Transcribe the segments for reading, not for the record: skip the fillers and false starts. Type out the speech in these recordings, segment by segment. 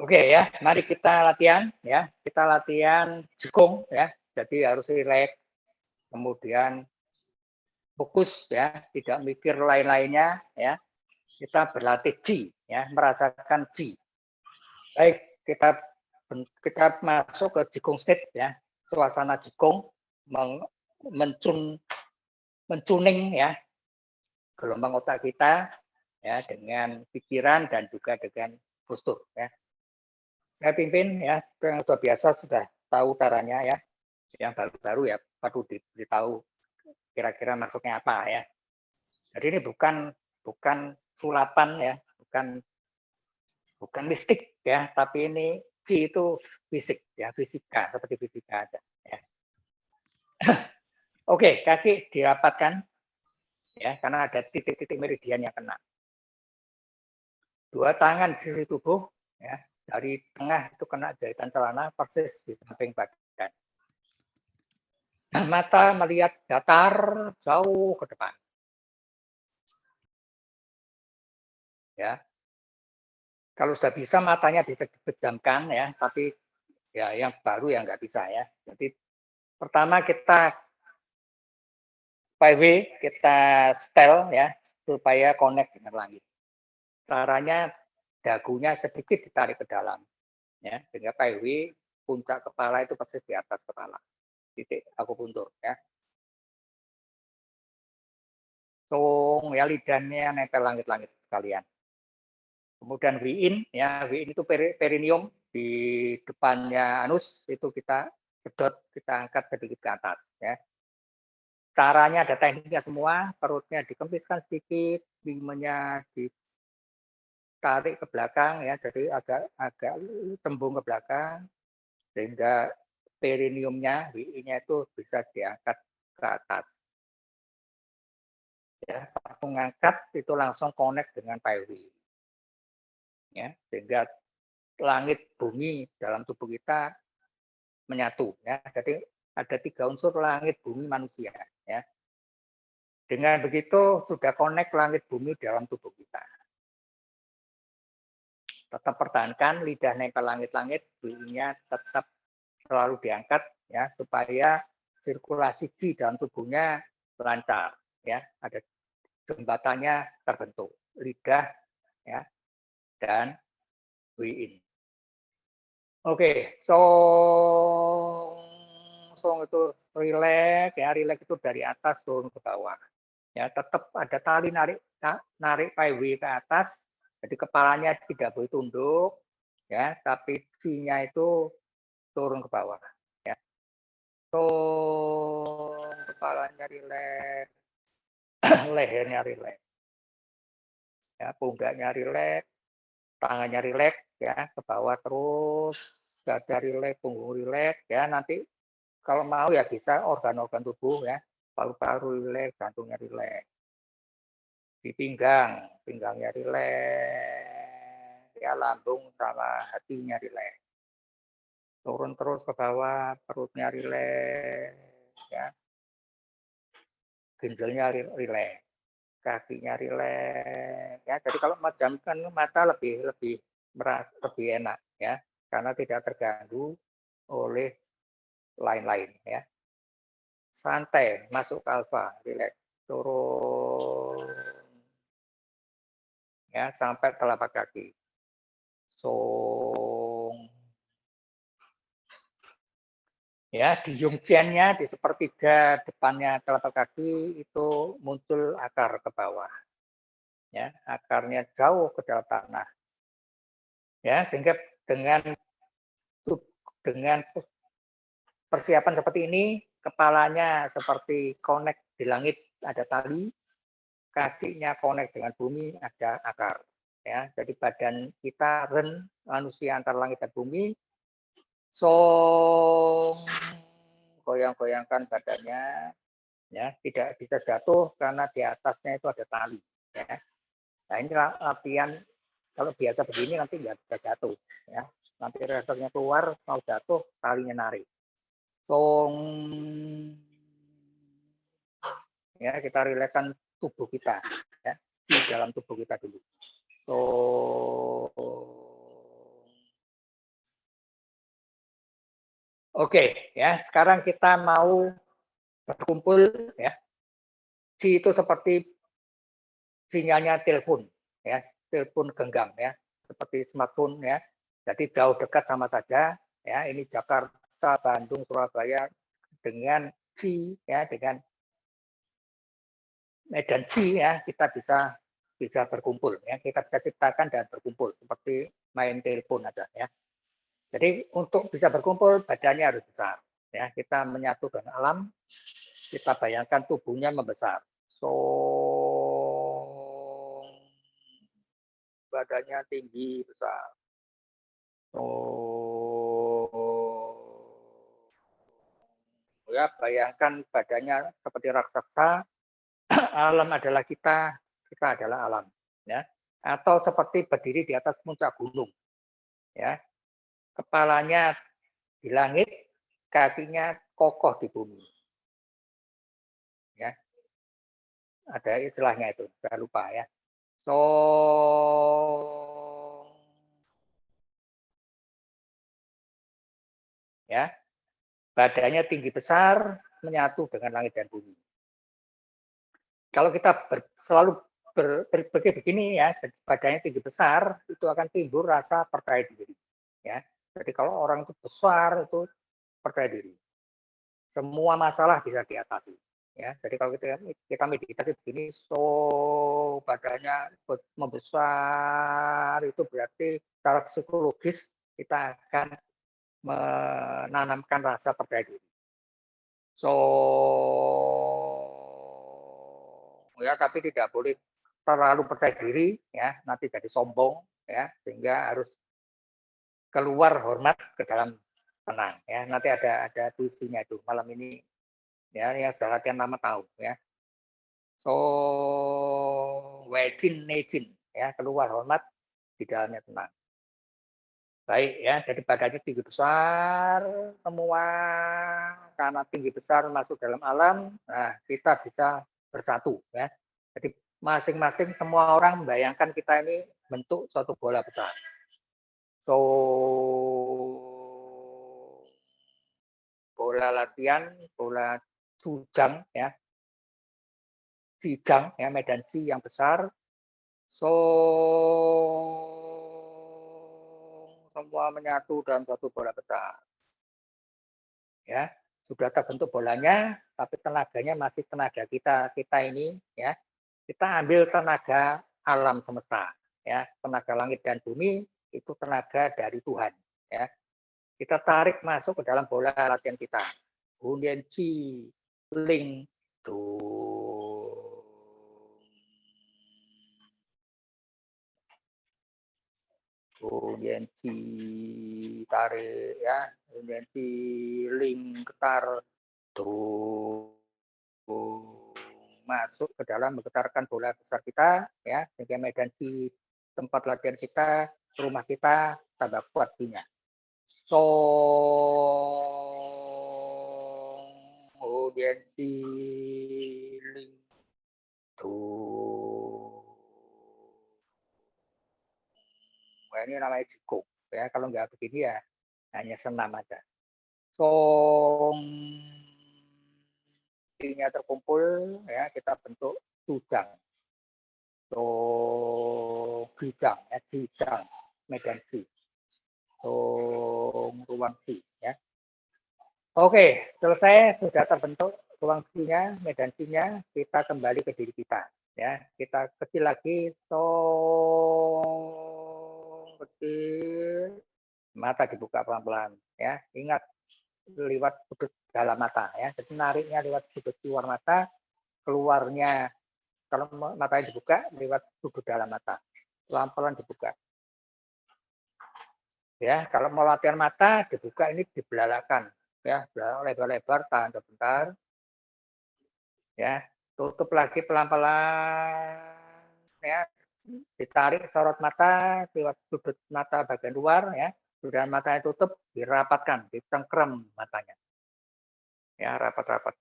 Oke ya, mari kita latihan ya. Kita latihan jukung ya. Jadi harus rileks, kemudian fokus ya, tidak mikir lain-lainnya ya. Kita berlatih ji ya, merasakan ji. Baik, kita masuk ke jikung state ya. Suasana jikung mencuning ya gelombang otak kita ya dengan pikiran dan juga dengan postur ya. Saya pimpin ya, yang sudah biasa sudah tahu caranya ya. Yang baru-baru ya perlu diberitahu kira-kira maksudnya apa ya. Jadi ini bukan sulapan ya, bukan mistik ya, tapi ini Qi itu fisik ya, fisika seperti fisika aja ya. Oke, kaki dirapatkan ya, karena ada titik-titik meridian yang kena. Dua tangan di sisi tubuh ya, dari tengah itu kena jahitan celana persis di samping badan. Mata melihat datar jauh ke depan. Ya. Kalau sudah bisa matanya bisa dipejamkan ya, tapi ya yang baru ya nggak bisa ya. Jadi pertama kita kita setel ya supaya connect dengan langit. Caranya dagunya sedikit ditarik ke dalam ya, sehingga puncak kepala itu persis di atas kepala. Titik akupuntur ya. Tung ya, lidahnya nempel langit-langit sekalian. Kemudian wiin ya, wiin itu perineum di depannya anus, itu kita sedot, kita angkat sedikit ke atas ya. Caranya ada tekniknya semua, perutnya dikempiskan sedikit, lingmenya ditarik ke belakang ya, jadi agak tembung ke belakang sehingga perineumnya, WI-nya itu bisa diangkat ke atas. Ya, mengangkat itu langsung connect dengan PW. Ya, sehingga langit bumi dalam tubuh kita menyatu ya. Jadi ada 3 unsur langit bumi manusia ya. Dengan begitu sudah connect langit bumi dalam tubuh kita. Tetap pertahankan lidah nempel langit-langit, bunyinya tetap selalu diangkat ya supaya sirkulasi Qi dalam tubuhnya lancar ya. Ada jembatannya terbentuk, lidah ya dan wiin. Oke, song itu rileks ya, rileks itu dari atas turun ke bawah. Ya, tetap ada tali narik PW ke atas, jadi kepalanya tidak boleh tunduk ya, tapi Qi-nya itu turun ke bawah ya. Kepalanya rileks, lehernya rileks. Ya, punggaknya rileks, tangannya rileks ya, ke bawah terus, dada rileks, punggung rileks ya. Nanti kalau mau ya bisa organ-organ tubuh ya, paru-paru rileks, jantungnya rileks. Di pinggang, pinggangnya rileks, ya lambung sama hatinya rileks. Turun terus ke bawah, perutnya rileks, ya. Ginjalnya rileks, kakinya rileks, ya. Jadi kalau memejamkan mata lebih enak, ya, karena tidak terganggu oleh lain-lain, ya. Santai, masuk alfa, rileks, turun, ya, sampai telapak kaki. Song. Ya, di Yongjian-nya di sepertiga depannya telapak kaki itu muncul akar ke bawah. Ya, akarnya jauh ke dalam tanah. Ya, sehingga dengan persiapan seperti ini, kepalanya seperti connect di langit ada tali, kakinya connect dengan bumi ada akar. Ya, jadi badan kita manusia antar langit dan bumi. Song, goyang-goyangkan badannya, ya tidak bisa jatuh karena di atasnya itu ada tali. Ya. Nah ini latihan kalau biasa begini nanti nggak bisa jatuh. Ya. Nanti resornya keluar mau jatuh talinya narik. Song, ya, kita rilekskan tubuh kita ya, di dalam tubuh kita dulu. Song. Oke, ya. Sekarang kita mau berkumpul ya. Qi itu seperti sinyalnya telepon ya, telepon genggam ya, seperti smartphone ya. Jadi jauh dekat sama saja ya. Ini Jakarta, Bandung, Surabaya dengan Qi ya, dengan Medan Qi ya, kita bisa berkumpul ya. Kita bisa ciptakan dan berkumpul seperti main telepon aja ya. Jadi untuk bisa berkumpul badannya harus besar ya. Kita menyatu dengan alam, kita bayangkan tubuhnya membesar. So badannya tinggi besar. Ya, bayangkan badannya seperti raksasa, alam adalah kita, kita adalah alam, ya. Atau seperti berdiri di atas puncak gunung, ya. Kepalanya di langit, kakinya kokoh di bumi, ya. Ada istilahnya itu, saya lupa ya. So ya, badannya tinggi besar menyatu dengan langit dan bumi. Kalau kita selalu berpikir begini ya, badannya tinggi besar, itu akan timbul rasa percaya diri. Ya, jadi kalau orang itu besar itu percaya diri. Semua masalah bisa diatasi. Ya, jadi kalau kita meditasi begini, so badannya membesar, itu berarti secara psikologis kita akan menanamkan rasa percaya diri. So ya, tapi tidak boleh terlalu percaya diri ya, nanti jadi sombong ya, sehingga harus keluar hormat ke dalam tenang ya. Nanti ada puisinya itu malam ini ya, yang sudah latihan lama tahu ya. So wajin nejin ya, keluar hormat di dalamnya tenang. Baik ya, jadi badannya tinggi besar semua, karena tinggi besar masuk dalam alam, nah kita bisa bersatu ya. Jadi masing-masing semua orang membayangkan kita ini bentuk suatu bola besar. So bola latihan, bola sujang ya, sijang ya, medan si yang besar. So semua menyatu dalam suatu bola besar. Ya, sudah terbentuk bolanya, tapi tenaganya masih tenaga kita ini ya. Kita ambil tenaga alam semesta ya, tenaga langit dan bumi itu tenaga dari Tuhan ya. Kita tarik masuk ke dalam bola latihan kita. Hundian Chi Ling Tu. Kemudian si tarik ya, kemudian si link getar tuh masuk ke dalam menggetarkan bola besar kita ya, sehingga medan si tempat latihan kita, rumah kita tambah kuat punya. So kemudian si link tuh. Wah, ini namanya jiko ya, kalau nggak begini ya hanya senam aja. Song ininya terkumpul ya, kita bentuk sujang. So bidang ya, bidang medan si. So ruang si ya. Oke, selesai, sudah terbentuk ruang si-nya, medan si-nya, kita kembali ke diri kita ya. Kita kecil lagi, so kecil, mata dibuka pelan-pelan ya. Ingat lewat sudut dalam mata ya. Jadi nariknya lewat sudut luar mata, keluarnya kalau matanya dibuka lewat sudut dalam mata. Pelan-pelan dibuka. Ya, kalau mau latihan mata dibuka ini dibelalakan ya, lebar-lebar tahan sebentar. Ya, tutup lagi pelan-pelan ya. Ditarik sorot mata lewat sudut mata bagian luar ya. Sudah matanya tutup, dirapatkan, dicengkram matanya. Ya, rapat-rapat.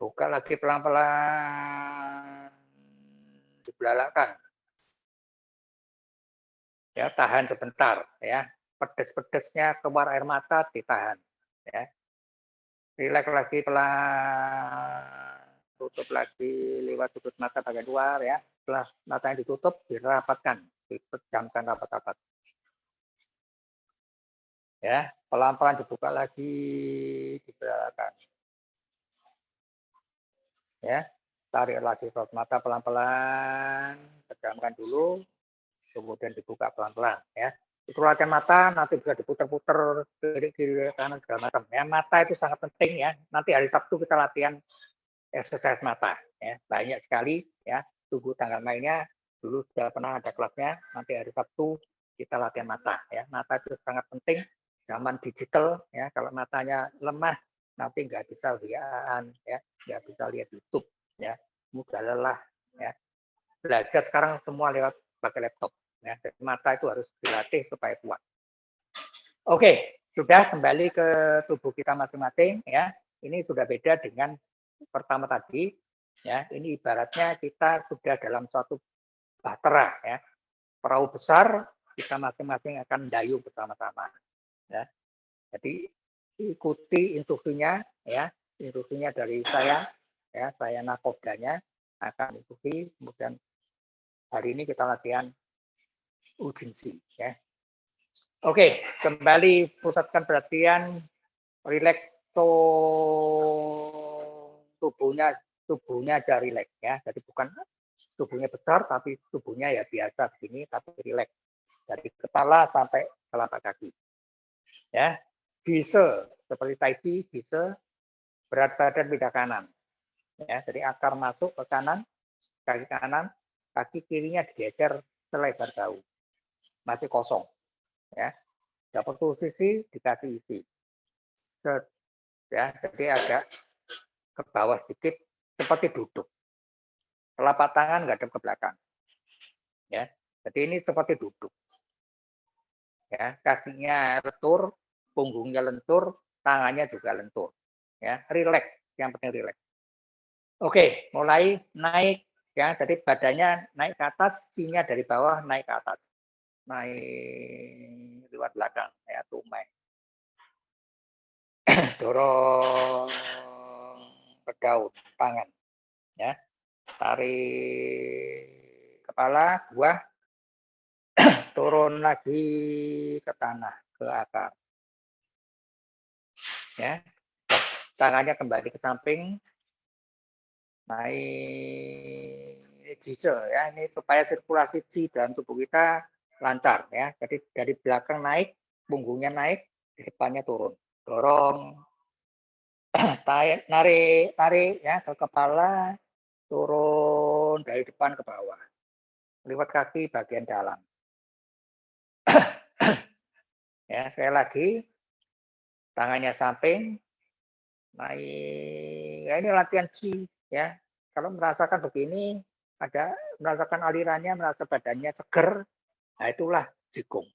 Buka lagi pelan-pelan, dibelalakan. Ya, tahan sebentar ya. pedes-pedesnya keluar air mata ditahan, ya. Rileks lagi pelan, tutup lagi lewat sudut mata bagian luar, ya. Setelah matanya ditutup, dirapatkan, dipejamkan rapat-rapat. Ya, pelan-pelan dibuka lagi, dibelakang. Ya, tarik lagi sudut mata pelan-pelan, pejamkan dulu, kemudian dibuka pelan-pelan, ya. Itu latihan mata, nanti bisa diputar-putar kiri kanan segala macam. Ya, mata itu sangat penting, ya. Nanti hari Sabtu kita latihan exercise mata, ya. Banyak sekali, ya. Tunggu tanggal mainnya. Dulu sudah pernah ada kelasnya. Nanti hari Sabtu kita latihan mata, ya. Mata itu sangat penting. Zaman digital, ya. Kalau matanya lemah, nanti nggak bisa lihat, ya. Nggak bisa lihat YouTube, ya. Mudah lelah, ya. Belajar sekarang semua lewat pakai laptop. Ya, jadi mata itu harus dilatih supaya kuat. Oke, sudah kembali ke tubuh kita masing-masing, ya. Ini sudah beda dengan pertama tadi, ya. Ini ibaratnya kita sudah dalam suatu bahtera, ya. Perahu besar, kita masing-masing akan dayung bersama-sama, ya. Jadi ikuti instruksinya, ya. Instruksinya dari saya, ya. Saya nakodanya akan ikuti. Kemudian hari ini kita latihan urgensi, ya. Oke, kembali pusatkan perhatian, rileks tubuhnya aja rileks, ya. Jadi bukan tubuhnya besar, tapi tubuhnya ya biasa begini, tapi rileks dari kepala sampai telapak kaki, ya. Bisa seperti tai chi, bisa berat badan pindah kanan, ya. Jadi akar masuk ke kanan, kaki kirinya digeser selebar daun, masih kosong. Ya, dapat posisi dikasih isi, set, ya, jadi agak ke bawah sedikit seperti duduk, telapak tangan nggak ada ke belakang, ya, jadi ini seperti duduk, ya, kakinya lentur, punggungnya lentur, tangannya juga lentur, ya, rileks, yang penting rileks. Oke, mulai naik, ya, jadi badannya naik ke atas, kirinya dari bawah naik ke atas, naik lewat belakang, ya, tumai. Dorong ke daun tangan, ya, tarik kepala, buah, turun lagi ke tanah, ke akar, ya, tangannya kembali ke samping, naik jisel, ya, ini supaya sirkulasi chi dalam tubuh kita lancar, ya. Jadi dari belakang naik, punggungnya naik, di depannya turun, dorong, tarik, ya, ke kepala, turun dari depan ke bawah, lewat kaki bagian dalam. Ya, sekali lagi, tangannya samping, naik. Ya, ini latihan chi, ya. Kalau merasakan begini, merasakan alirannya, merasa badannya seger, nah itulah jigong.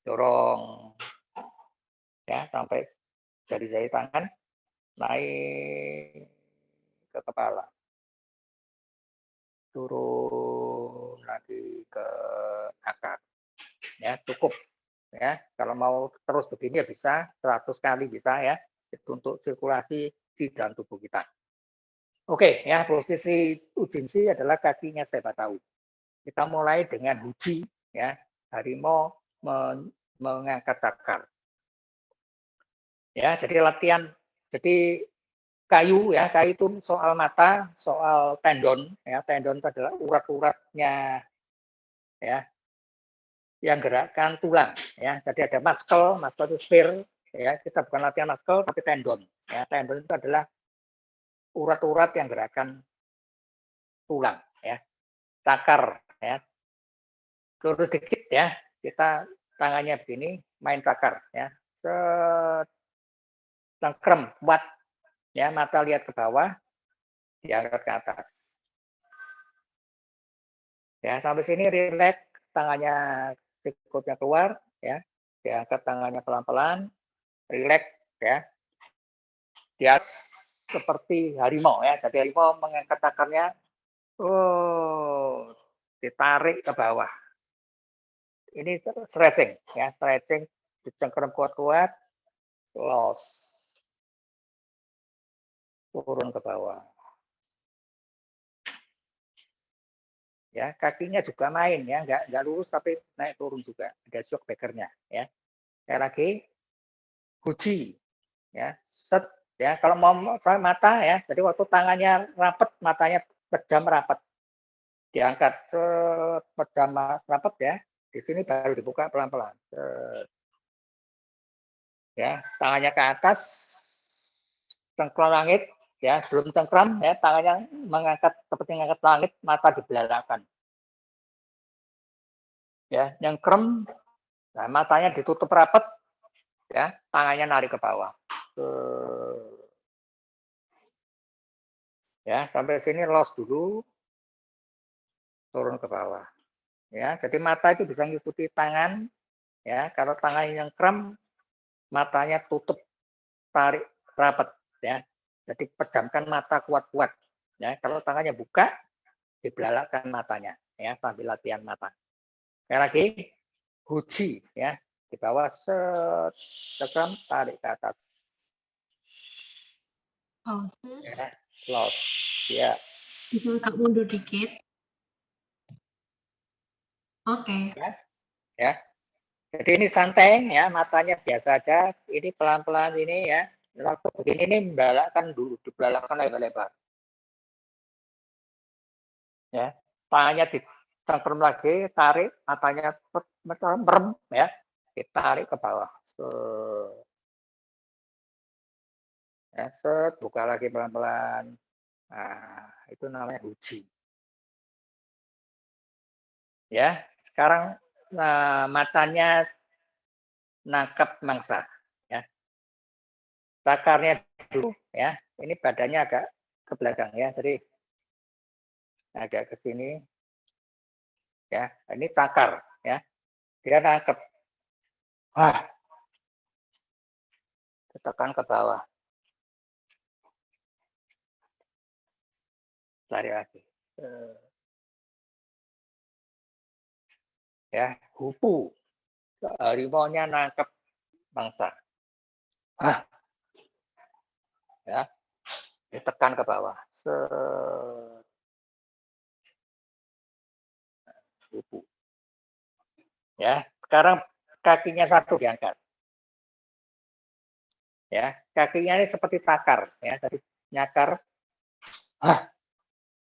Dorong, ya, sampai jari-jari tangan, naik ke kepala, turun lagi ke akar, ya, cukup, ya. Kalau mau terus begini ya bisa 100 kali bisa, ya, itu untuk sirkulasi di dalam tubuh kita. Oke, ya, posisi urgensi adalah kakinya saya tahu. Kita mulai dengan huji, ya, harimau mengangkat cakar. Ya, jadi latihan, jadi kayu, ya, kayu itu soal mata, soal tendon, ya, tendon itu adalah urat-uratnya, ya, yang gerakkan tulang, ya. Jadi ada muscle itu sphere, ya, kita bukan latihan muscle tapi tendon, ya. Tendon itu adalah urat-urat yang gerakkan tulang, ya. Cakar, ya. Lurus dikit, ya. Kita tangannya begini, main cakar, ya. Cengkrem, kuat, ya, mata lihat ke bawah, diangkat ke atas. Ya, sampai sini rileks, tangannya sikutnya keluar, ya. Diangkat tangannya pelan-pelan, rileks, ya. Dia seperti harimau, ya. Jadi harimau mengangkat cakarnya, ditarik ke bawah. Ini stretching, ya, stretching dicengkram kuat-kuat, los, turun ke bawah. Ya, kakinya juga main ya, nggak lurus tapi naik turun juga, ada shock breaker-nya ya. Sekali lagi, Guji ya, set ya, kalau mau mata ya, jadi waktu tangannya rapat, matanya pejam rapat, diangkat pejam rapat ya, di sini baru dibuka pelan-pelan. Ya, tangannya ke atas, cengkram langit ya, belum cengkram ya, tangannya mengangkat seperti mengangkat langit, mata dibelalakan. Ya, nyengkrem, nah matanya ditutup rapat ya, tangannya narik ke bawah. Ya, sampai sini los dulu, turun ke bawah. Ya, jadi mata itu bisa ngikuti tangan ya, kalau tangannya nyengkrem, matanya tutup, tarik rapat ya. Jadi pejamkan mata kuat-kuat ya. Kalau tangannya buka, dibelalakan matanya ya, sambil latihan mata. Sekali lagi, Guji ya, di bawah cengkram, tarik ke atas. Ya, los. Ya. Bisa agak mundur dikit. Oke. Ya, ya. Jadi ini santai ya, matanya biasa aja. Ini pelan-pelan ini ya. Waktu begini ini membelalakkan dulu, dibelalakan lebar-lebar. Ya, tangannya dicengkram lagi, tarik, matanya merem ya, ditarik ke bawah. Ya, set, buka lagi pelan-pelan. Nah, itu namanya Guji. Ya, sekarang matanya nangkap mangsa. Ya, takarnya dulu ya. Ini badannya agak ke belakang ya, jadi agak ke sini. Ya, ini cakar ya. Dia nangkep. Tekan ke bawah. Lari lagi. Ya, hupu. Harimaunya nangkep mangsa. Ya, ditekan ke bawah. Hupu. Ya, sekarang kakinya satu diangkat. Ya, kakinya ini seperti takar ya, tadi nyakar.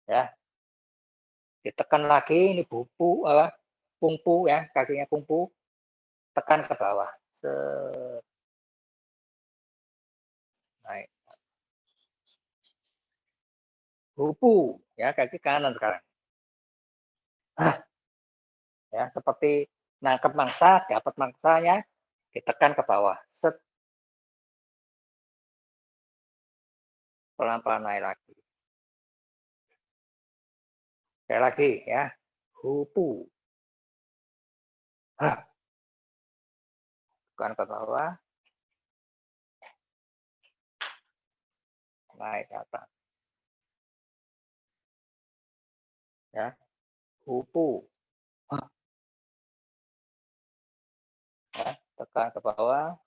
Ya. Ditekan lagi ini bupu kungfu ya, kakinya kungfu. Tekan ke bawah. Naik. Bupu ya, kaki kanan sekarang. Ya, seperti nangkep mangsa, dapat mangsanya, ditekan ke bawah. Set. Pelan-pelan naik lagi. Sekali lagi ya. Hupu. Tekan ke bawah. Naik ke atas. Ya. Hupu. Ya, tekan ke bawah.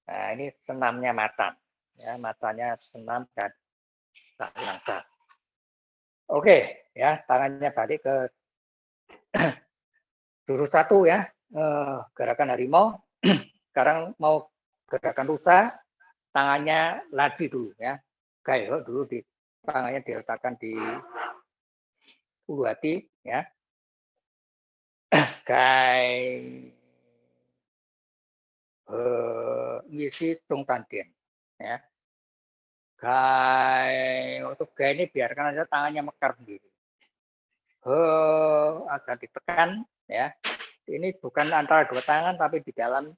Nah, ini senamnya mata. Ya, matanya senam dan tak langkah. Oke, ya, tangannya balik ke jurus satu ya, gerakan harimau. Sekarang mau gerakan rusa, tangannya laji dulu ya, gayo dulu di tangannya diletakkan di ulu hati ya, gai ngisi tung tandien ya, gai untuk gai ini biarkan aja tangannya mekar sendiri, agak ditekan ya, ini bukan antara dua tangan tapi di dalam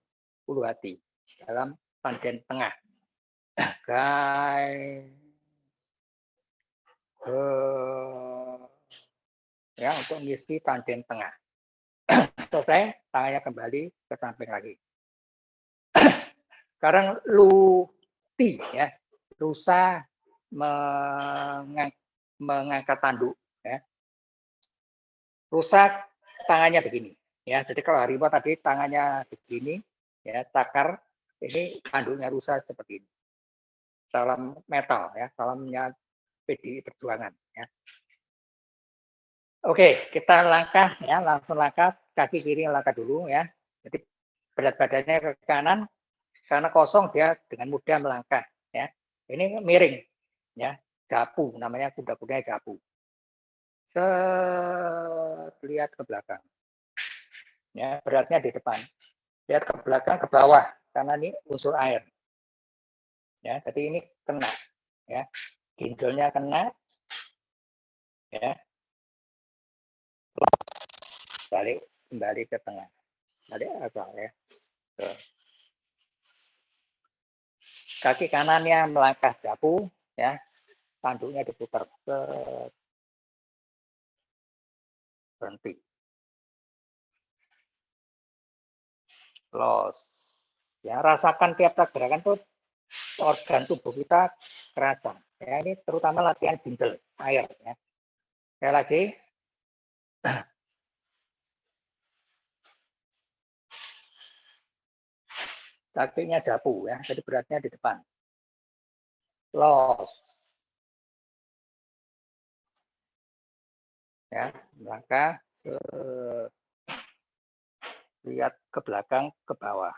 ulu hati, dalam tandien tengah. Gai ya, untuk ngisi tandien tengah. Selesai, tangannya kembali ke samping lagi. Sekarang luti ya, rusa mengangkat tanduk ya. Rusa tangannya begini Ya, jadi kalau harimau tadi tangannya begini, ya, cakar, ini tanduknya rusa seperti ini. Salam metal, ya, salamnya PDI Perjuangan, ya. Oke, kita langkah, ya, langsung langkah, kaki kiri langkah dulu, ya. Jadi berat badannya ke kanan, karena kosong dia dengan mudah melangkah, ya. Ini miring, ya, japu, namanya kuda-kudanya japu. Lihat ke belakang, ya, beratnya di depan. Lihat ke belakang, ke bawah, karena ini unsur air. Ya, jadi ini kena, ya, ginjalnya kena, ya, balik kembali ke tengah, balik asal, ya. Tuh. Kaki kanannya melangkah japu, ya, tanduknya diputar, berhenti, los, ya, rasakan tiap gerakan tuh organ tubuh kita kerasa, ya, ini terutama latihan ginjal air, ya. Sekali lagi, kakinya japu, ya, jadi beratnya di depan, los, ya, melangkah, lihat ke belakang, ke bawah.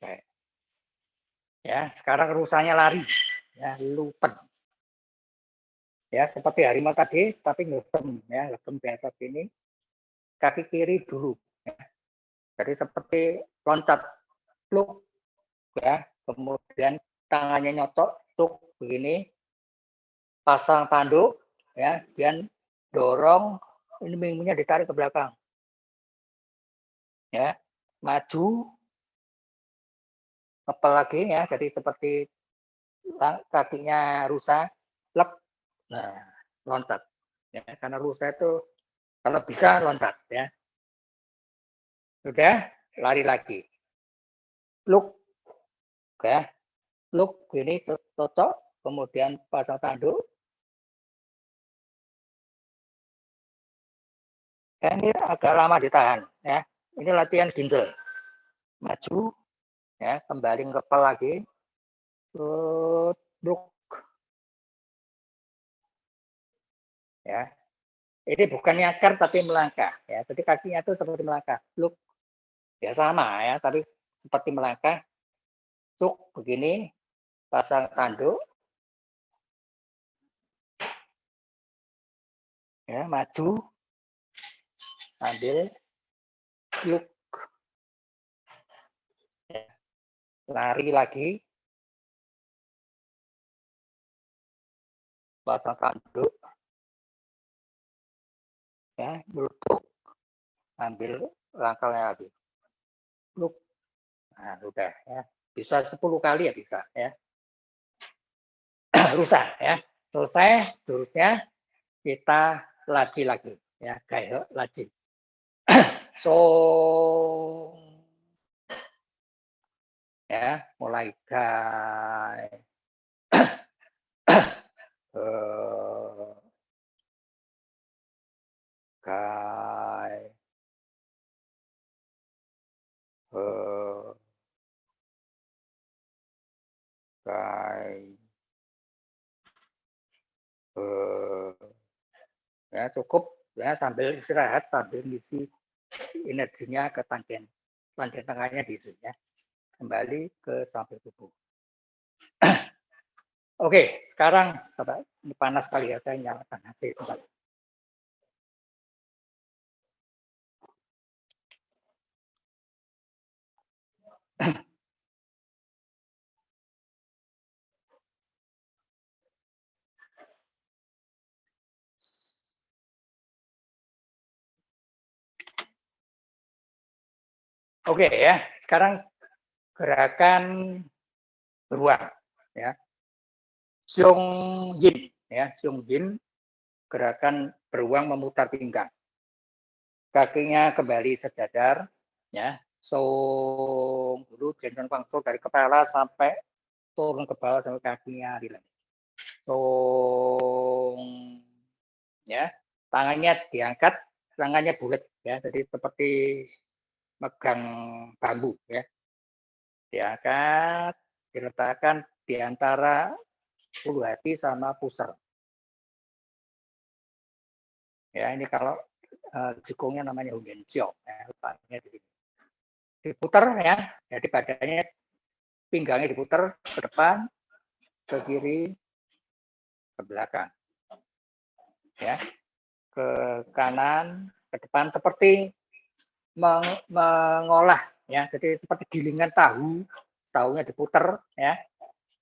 Oke. Ya, sekarang rusanya lari, ya, lupen. Ya, seperti harimau tadi, tapi ngelem, ya, ngelem biasa sini. Kaki kiri dulu, ya. Jadi seperti loncat, pluk, ya, kemudian tangannya nyocok, pluk, begini, pasang tanduk, ya, dan dorong, ini minumnya ditarik ke belakang, ya, maju, kepel lagi, ya, jadi seperti kakinya rusa, plek, nah, loncat, ya, karena rusa itu kalau bisa loncat, ya. Sudah, lari lagi. Pluk, ya. Pluk, ini cocok, kemudian pasang tanduk. Dan ini agak lama ditahan, ya. Ini latihan ginjal. Maju, ya, kembali ngepel lagi. Pluk, ya. Ini bukan nyakar tapi melangkah, ya. Jadi kakinya itu seperti melangkah. Pluk, ya sama, ya, tapi seperti melangkah. Cuk, begini, pasang tanduk, ya, maju, ambil, pluk, ya, lari lagi, pasang tanduk, ya, meletup, ambil langkahnya lagi, pluk, nah udah, ya, bisa 10 kali ya bisa, ya. Rusak, ya, selesai. Terusnya kita lagi, ya, kayak lagi. So, ya, mulai gai, gai, gai, ya, cukup, ya, sambil istirahat, sambil ngisi energinya ke tanggen tengahnya di sini, ya. Kembali ke samping tubuh. Oke, sekarang Bapak, ini panas sekali, ya, saya nyalakan AC kembali. Oke, ya, sekarang gerakan beruang, ya. Xiong Yin, ya, Xiong Yin, gerakan beruang memutar pinggang. Kakinya kembali sejajar, ya. Song dulu, jangan langsung dari kepala sampai turun ke bawah sampai kakinya rileks. Song, ya. tangannya diangkat, tangannya bulat ya, jadi seperti megang bambu ya. Diangkat, diletakkan di antara ulu hati sama pusar. Ya, ini kalau jukungnya namanya Hungencio, ya, letaknya di sini. Diputar ya, jadi badannya pinggangnya diputar ke depan, ke kiri, ke belakang. Ya, ke kanan, ke depan seperti mengolah ya, jadi seperti gilingan tahu, tahunya diputar ya,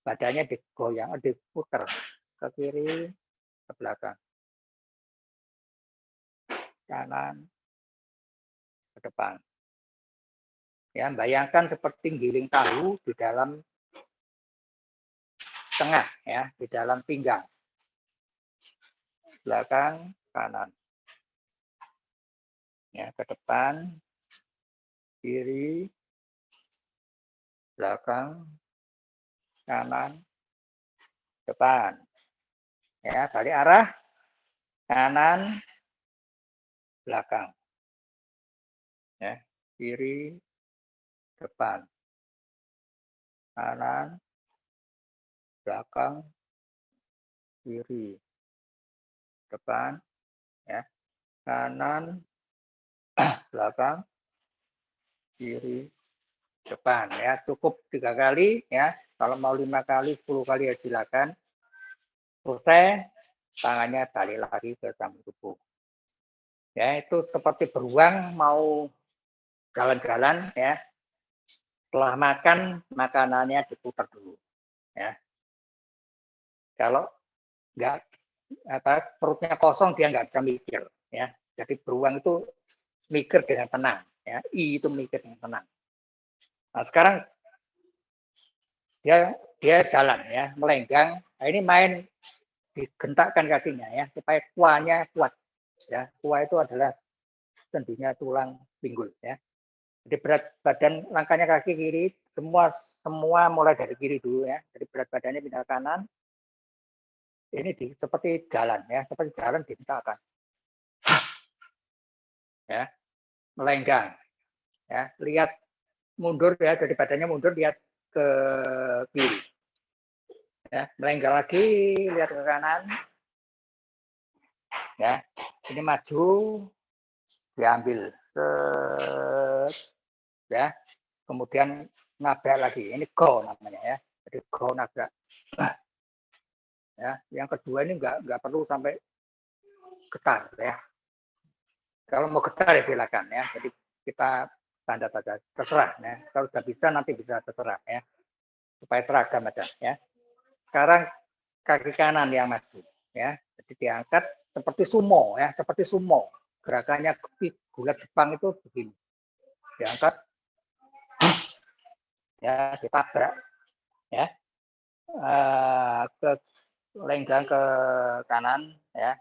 badannya digoyang, diputar ke kiri, ke belakang, kanan, ke depan. Ya, bayangkan seperti giling tahu di dalam tengah ya, di dalam pinggang. Belakang, kanan. Ya, ke depan, kiri, belakang, kanan, depan. Ya, balik arah, kanan, belakang. Ya, kiri, depan, kanan, belakang, kiri, depan, ya, kanan, belakang, kiri, depan. Ya, cukup 3 kali ya. Kalau mau 5 kali, 10 kali ya silakan. Selesai, tangannya balik lagi ke samping tubuh. Ya, itu seperti beruang mau jalan-jalan ya. Setelah makan, makanannya diputar dulu. Ya. Kalau nggak perutnya kosong, dia nggak bisa mikir. Ya. Jadi beruang itu mikir dengan tenang. Ya. Itu mikir dengan tenang. Nah, sekarang dia jalan ya, melenggang. Nah, ini main digentakkan kakinya ya, supaya kuahnya kuat. Ya. Kuah itu adalah sendinya tulang pinggul ya. Jadi berat badan langkahnya kaki kiri, semua mulai dari kiri dulu ya. Jadi berat badannya pindah kanan. Ini seperti jalan ya, seperti jalan dihentakkan. Ya, melenggang. Ya, lihat mundur ya, dari badannya mundur, lihat ke kiri. Ya, melenggang lagi, lihat ke kanan. Ya, ini maju, diambil. Set, ya, kemudian nabrak lagi. Ini go namanya ya. Jadi go nabrak. Ya, yang kedua ini nggak perlu sampai getar ya. Kalau mau getar ya silakan ya. Jadi kita tanda terserah ya. Kalau sudah bisa nanti bisa terserah ya. Supaya seragam aja ya. Sekarang kaki kanan yang maju ya. Jadi diangkat seperti sumo ya, seperti sumo. Gerakannya gulat Jepang itu begini. Diangkat ya, ditabrak ya. Ke lenggang ke kanan ya.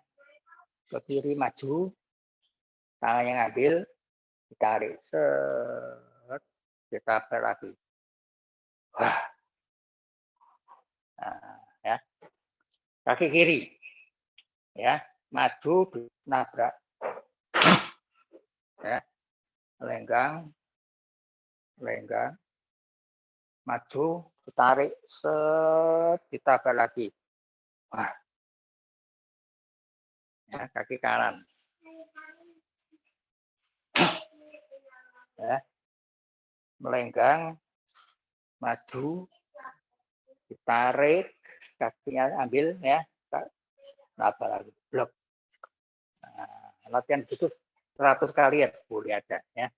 Ke kiri maju. Tangannya ngambil, ditarik, set, ditabrak lagi. Wah. Nah, ya. Kaki kiri, ya, maju, nabrak, ya, lenggang, maju, ditarik, set, ditabrak lagi. Wah. Ya, kaki kanan. Ya. Melenggang, maju, ditarik, kakinya ambil ya, nabrak lagi, blok. Nah, latihan gitu 100 kali ya boleh ada ya.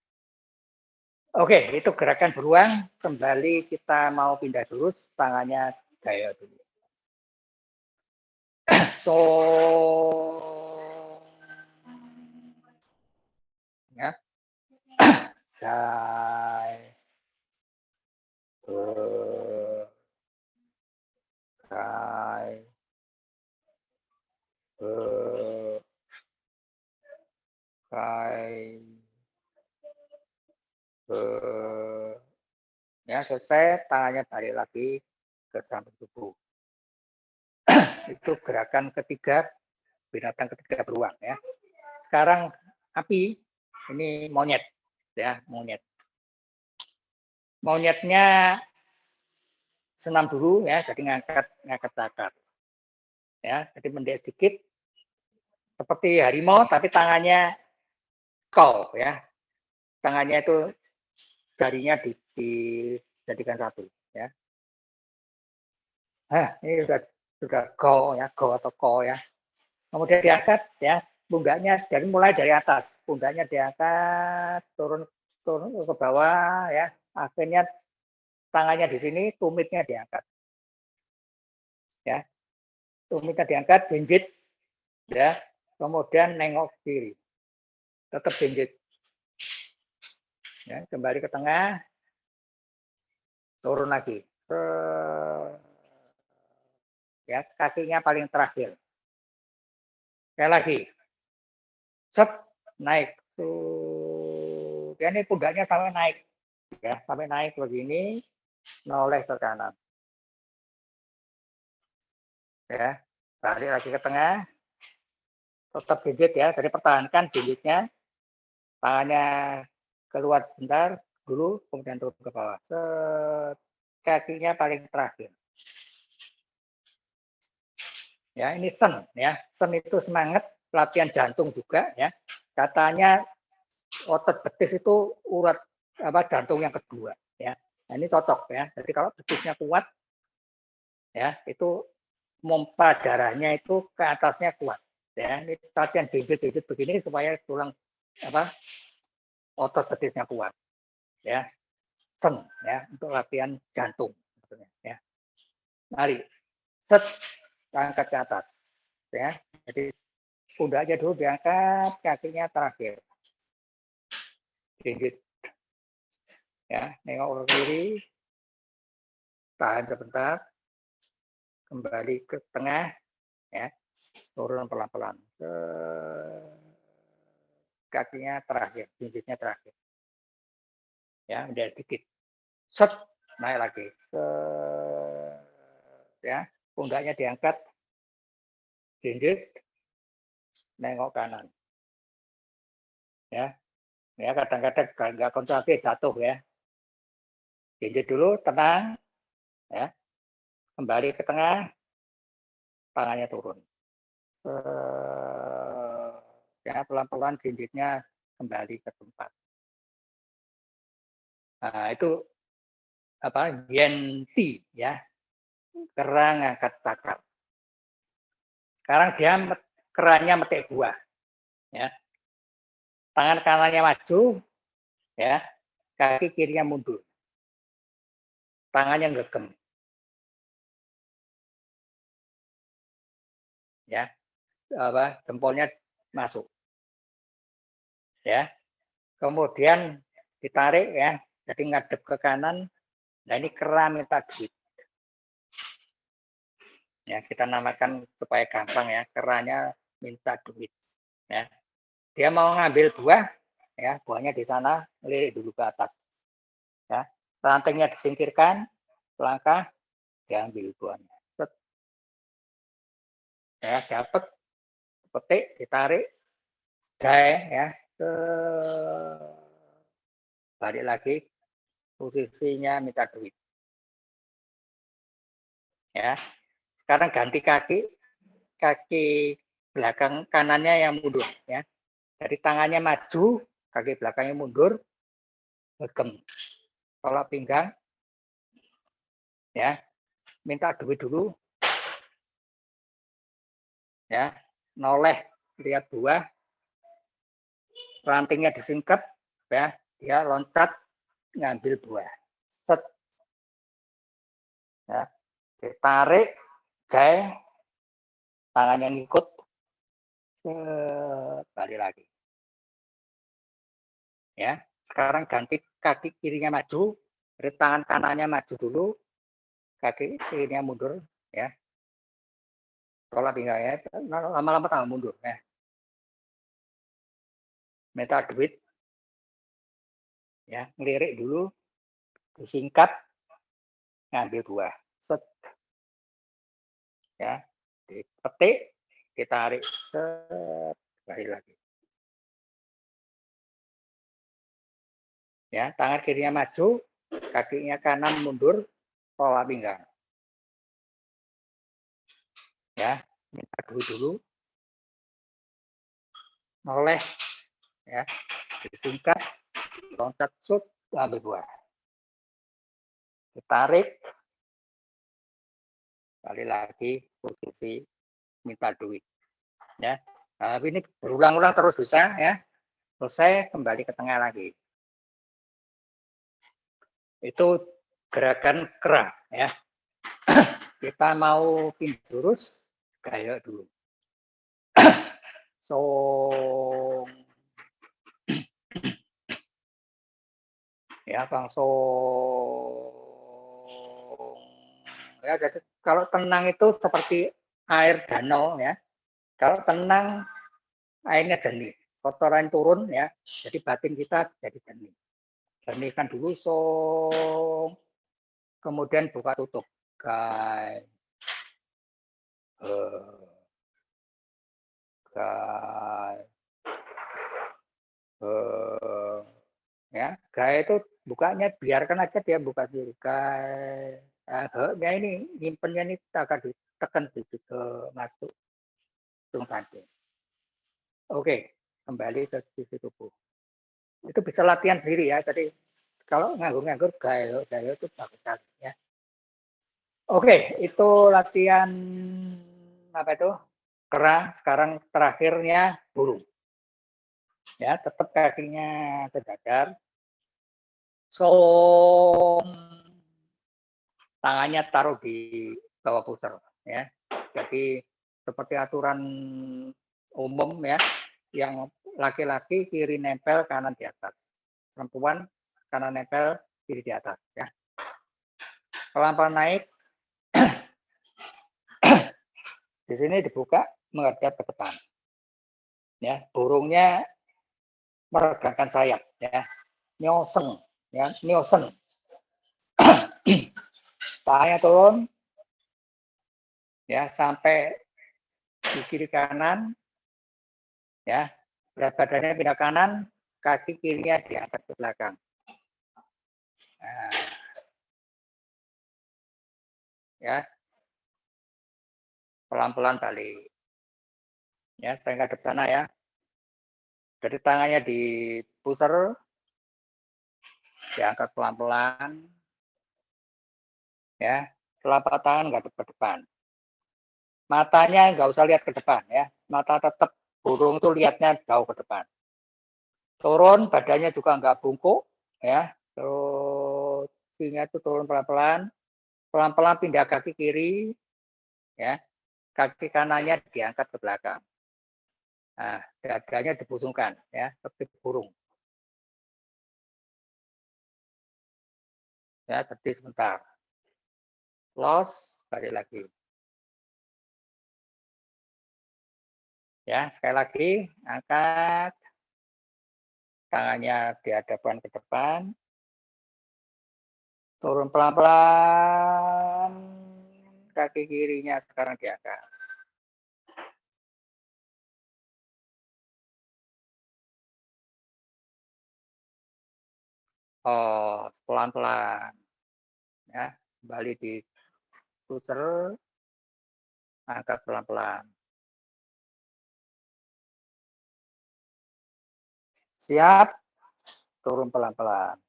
Oke, itu gerakan beruang. Kembali kita mau pindah dulu, tangannya gaya dulu. So, ya, dai, dai, kai, ya selesai, tangannya balik lagi ke samping tubuh. Itu gerakan ketiga, binatang ketiga beruang ya. sekarang api, ini monyet, ya monyet. Monyetnya senam dulu ya, jadi ngangkat cakar. Ya, jadi mendek sedikit seperti harimau tapi tangannya kol ya. Tangannya itu jarinya dijadikan satu ya. Ini sudah go ya, go atau ko ya. Kemudian diangkat ya, punggaknya mulai dari atas, punggaknya diangkat turun ke bawah ya. Akhirnya tangannya di sini, tumitnya diangkat. Ya. Tumitnya diangkat, jinjit ya. Kemudian nengok kiri. Tetap jinjit. Ya, kembali ke tengah. Turun lagi. Ya, kakinya paling terakhir. Sekali lagi. Set, naik. Ya, ini punggaknya sampai naik. Ya, sampai naik begini, noleh ke kanan. Ya, balik lagi ke tengah. Tetap jinjit ya, jadi pertahankan jinjitnya. Tangannya keluar sebentar dulu, kemudian turun ke bawah. Set, kakinya paling terakhir. Ya, ini sen ya. Sen itu semangat latihan jantung juga ya. Katanya otot betis itu urat jantung yang kedua ya. Nah, ini cocok ya. Jadi kalau betisnya kuat ya, itu pompa darahnya itu ke atasnya kuat ya. Ini latihan jinjit begini supaya tulang otot betisnya kuat ya. Sen ya, untuk latihan jantung ya. Mari set, angkat ke atas ya. Jadi pundaknya dulu diangkat, kakinya terakhir. Jinjit. Ya, nengok ke kiri. Tahan sebentar. Kembali ke tengah ya. Turun pelan-pelan. Kakinya terakhir, jinjitnya terakhir. Ya, udah sedikit. Set, naik lagi. Set, ya, pundaknya diangkat. Jinjit. Nengok kanan. Ya, ya kadang-kadang nggak konsentrasi jatuh ya. Jinjit dulu, tenang, ya. Kembali ke tengah, tangannya turun. Ya pelan-pelan jinjitnya kembali ke tempat. Nah itu yenti ya, kerang ngangkat cakar. Sekarang dia kerannya metik buah, ya. Tangan kanannya maju, ya, kaki kirinya mundur. Tangannya gegem. Ya, jempolnya masuk. Ya. Kemudian ditarik ya, jadi ngadep ke kanan. Nah ini kera minta duit. Ya, kita namakan supaya gampang ya, keranya minta duit. Ya. Dia mau ngambil buah, ya, buahnya di sana, lirik dulu ke atas. Ya. Rantingnya disingkirkan, selangkah, diambil buahnya. Set. Ya, dapat, petik, ditarik, jai, ya, balik lagi, posisinya minta duit. Ya, sekarang ganti kaki belakang kanannya yang mundur, ya. Jadi tangannya maju, kaki belakangnya mundur, gegem. Tolak pinggang, ya, minta duit dulu, ya, noleh, lihat buah, rantingnya disingkap, ya, dia loncat ngambil buah, set, ya, ditarik, jai, tangannya ngikut, balik lagi, ya. Sekarang ganti kaki kirinya maju, dari tangan kanannya maju dulu, kaki kirinya mundur, ya. Tolak pinggangnya, lama-lama tangan mundur, ya. Minta duit, ya, ngelirik dulu, disingkat, ngambil buah, set, ya, dipetik, ditarik, set, balik lagi. Ya, tangan kirinya maju, kakinya kanan mundur, pola pinggang. Ya, minta dulu, noleh, ya, disingkat, loncat, shoot, ambil buah. Ditarik, kali lagi posisi minta duit. Ya, nah, ini berulang-ulang terus bisa, ya. Selesai, kembali ke tengah lagi. Itu gerakan kera, ya. Kita mau pindah jurus, gaya dulu. Song, ya, langsung. Ya, jadi kalau tenang itu seperti air danau, ya. Kalau tenang, airnya jernih. Kotoran turun, ya. Jadi batin kita jadi jernih. Jernihkan dulu, song. Kemudian buka tutup. Gai. Gai. Ya, gai itu bukanya biarkan aja dia buka diri. Gai. Ya ini nyimpennya ini akan ditekan sedikit ke masuk tung tadi. Oke, kembali ke sisi tubuh. Itu bisa latihan sendiri ya. Jadi kalau nganggur-nganggur gaya itu bagus sekali ya. Oke, itu latihan apa itu? Kera. Sekarang terakhirnya burung. Ya, tetap kakinya sejajar. Tangannya taruh di bawah pusar ya. Jadi seperti aturan umum ya, yang laki-laki kiri nempel, kanan di atas. Perempuan kanan nempel, kiri di atas ya. Pelan-pelan naik. Di sini dibuka menghadap ke depan. Ya, burungnya meregangkan sayap ya. Nyoseng ya, nyoseng. Pahanya turun ya sampai di kiri kanan ya. Berat badannya pindah kanan, kaki kirinya diangkat ke belakang. Nah, ya, pelan-pelan balik. Ya, saya ngadep sana ya. Jadi tangannya diputar, diangkat pelan-pelan. Ya, telapak tangan ngadep ke depan. Matanya nggak usah lihat ke depan ya. Mata tetap burung itu lihatnya jauh ke depan. Turun, badannya juga nggak bungkuk ya. Terus kakinya itu turun pelan-pelan. Pelan-pelan pindah kaki kiri ya. Kaki kanannya diangkat ke belakang. Nah, dadanya dibusungkan ya, seperti burung. Ya, berhenti sebentar. Los, balik lagi. Ya, sekali lagi, angkat. Tangannya dihadapkan ke depan. Turun pelan-pelan. Kaki kirinya sekarang diangkat. Oh, pelan-pelan. Ya, kembali diputer, angkat pelan-pelan. Siap, turun pelan-pelan.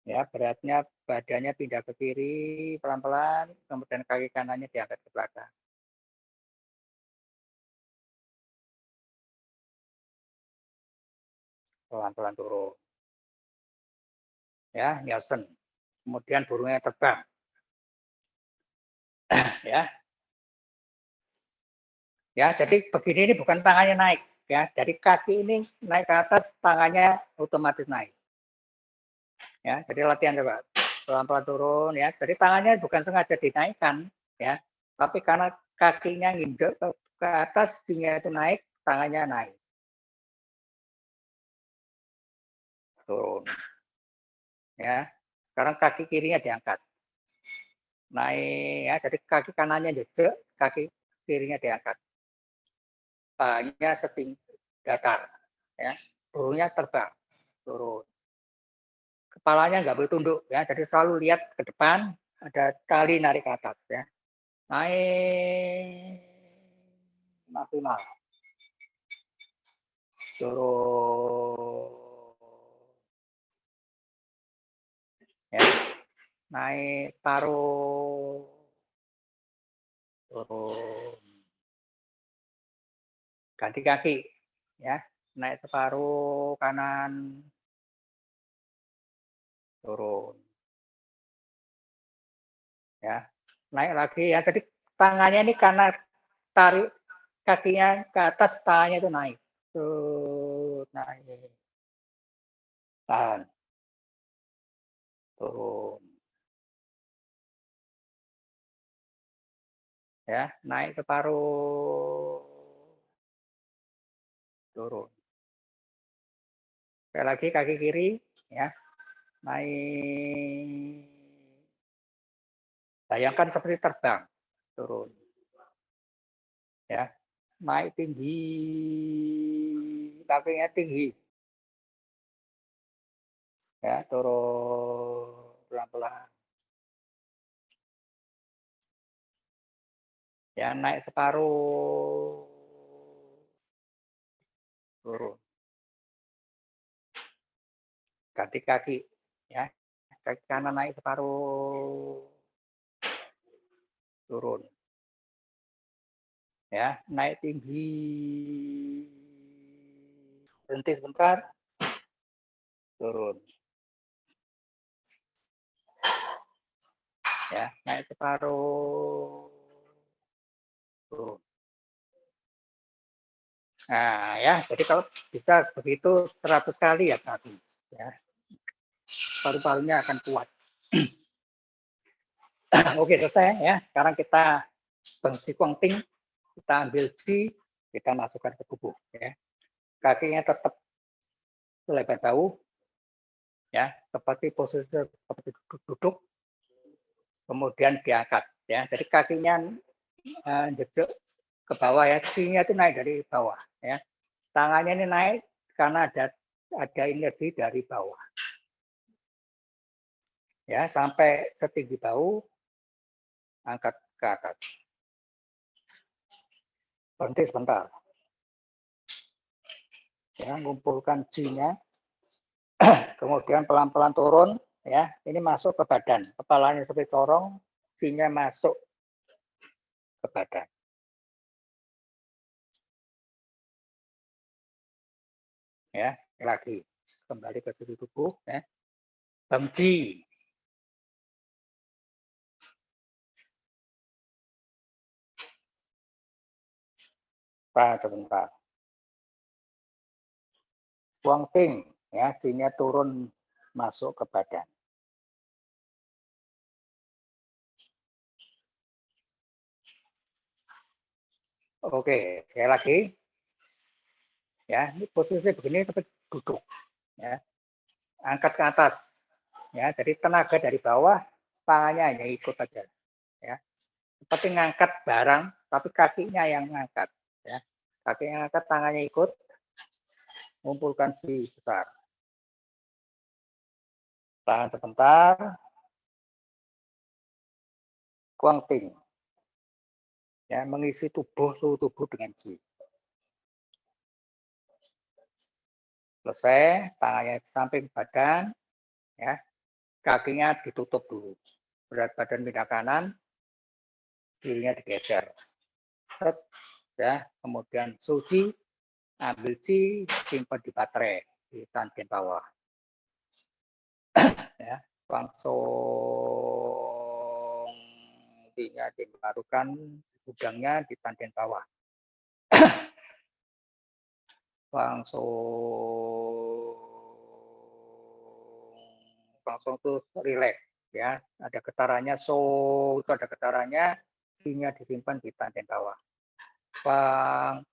Ya, beratnya badannya pindah ke kiri pelan-pelan, kemudian kaki kanannya diangkat ke belakang. Pelan-pelan turun. Ya, Nielsen. Kemudian burungnya terbang. Ya. Ya, jadi begini ini bukan tangannya naik ya. Jadi kaki ini naik ke atas, tangannya otomatis naik. Ya, jadi latihan coba. Pelan-pelan turun ya. Jadi tangannya bukan sengaja dinaikkan ya. Tapi karena kakinya nginjek ke atas, tingginya itu naik, tangannya naik. Turun. Ya. Sekarang kaki kirinya diangkat. Naik ya. Jadi kaki kanannya jejak, kaki kirinya diangkat. Pahanya setinggi datar ya. Burungnya terbang. turun. Kepalanya nggak boleh tunduk ya, jadi selalu lihat ke depan, ada tali narik ke atas ya. Naik maksimal. Turun. Ya. Naik paruh. Turun. Ganti kaki ya. Naik separuh kanan. Turun. Ya. Naik lagi ya. Jadi tangannya ini karena tarik kakinya ke atas, tangannya itu naik. Tuh, naik. Tahan. Turun. Ya, naik separuh. Turun. Sekali lagi kaki kiri ya. Naik. Bayangkan seperti terbang. Turun. Ya. Naik tinggi. Kakinya tinggi. Ya, turun pelan-pelan. Ya, naik separuh. Turun. Ganti kaki ya. Kaki kanan naik separuh. Turun. Ya, naik tinggi. Berhenti sebentar. Turun. Ya, naik separuh. Turun. Nah, ya, jadi kalau bisa begitu 100 kali ya tadi. Ya, paru-parunya akan kuat. Oke, selesai ya. Sekarang kita fungsi Qigong, kita ambil Qi, kita masukkan ke tubuh. Ya. Kakinya tetap selebar bahu, ya, seperti posisi seperti duduk, kemudian diangkat. Ya. Jadi kakinya jejak ke bawah ya, Qi-nya itu naik dari bawah. Ya. Tangannya ini naik karena ada energi dari bawah. Ya, sampai setinggi bahu, angkat ke atas. Berhenti sebentar. Ya, ngumpulkan Qi-nya. Kemudian pelan-pelan turun, ya. Ini masuk ke badan. Kepalanya seperti corong, Qi-nya masuk ke badan. Ya, lagi kembali ke sudut tubuh, ya. Qi. Sebentar. Qigong, ya, Qi-nya turun masuk ke badan. Oke, sekali lagi. Ya, ini posisi begini seperti duduk. Ya. Angkat ke atas. Ya, jadi tenaga dari bawah, tangannya hanya ikut aja. Ya. Seperti ngangkat barang, tapi kakinya yang ngangkat. Ya. Kakinya ngangkat, tangannya ikut. Kumpulkan Qi besar. Tahan sebentar. Qigong. Ya, mengisi tubuh, suhu tubuh dengan Qi. Selesai, tangannya samping badan, ya, kakinya ditutup dulu. Berat badan pindah kanan, kirinya digeser. Ya, kemudian suci, ambil Qi, simpan di baterai di tanggen bawah. Ya, langsung Qi-nya dibarukan gudangnya di tanggen bawah. langsung tuh relax ya, ada getarannya, itu ada getarannya, Qi-nya disimpan di tanggen bawah. Bang,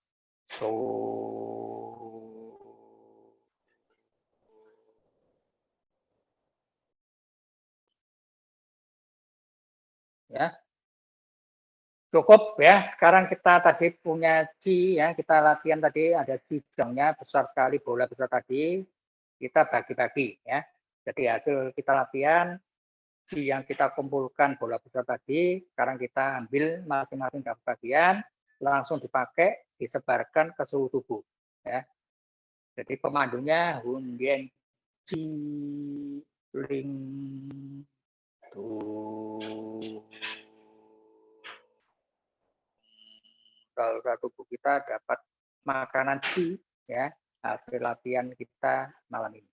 ya. Cukup ya, sekarang kita tadi punya Qi ya, kita latihan tadi ada Qi besar sekali, bola besar tadi. kita bagi-bagi ya. Jadi hasil kita latihan yang kita kumpulkan bola besar tadi, sekarang kita ambil masing-masing dapat bagian, langsung dipakai, disebarkan ke seluruh tubuh. Ya. Jadi pemandunya Hundien Chi Ling Tu. Saluran tubuh kita dapat makanan Chi, ya, hasil latihan kita malam ini.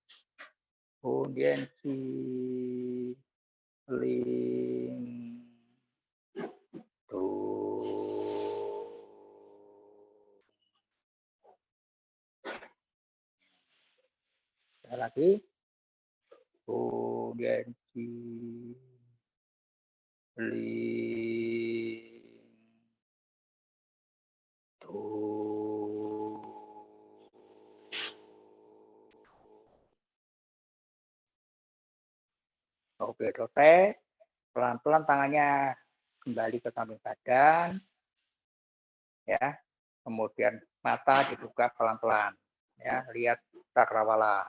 Hundien Chi Ling Tu. Sekali lagi. Hundien Chi Ling Tu. Oke, selesai. Pelan-pelan tangannya kembali ke samping badan. Ya. Kemudian mata dibuka pelan-pelan. Ya, lihat cakrawala.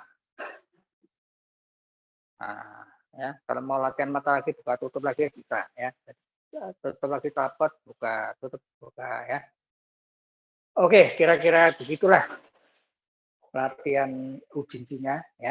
Nah, ya, kalau mau latihan mata lagi buka tutup lagi bisa ya. Tutup lagi rapat, buka tutup buka ya. Oke, kira-kira begitulah latihan ujinsinya ya.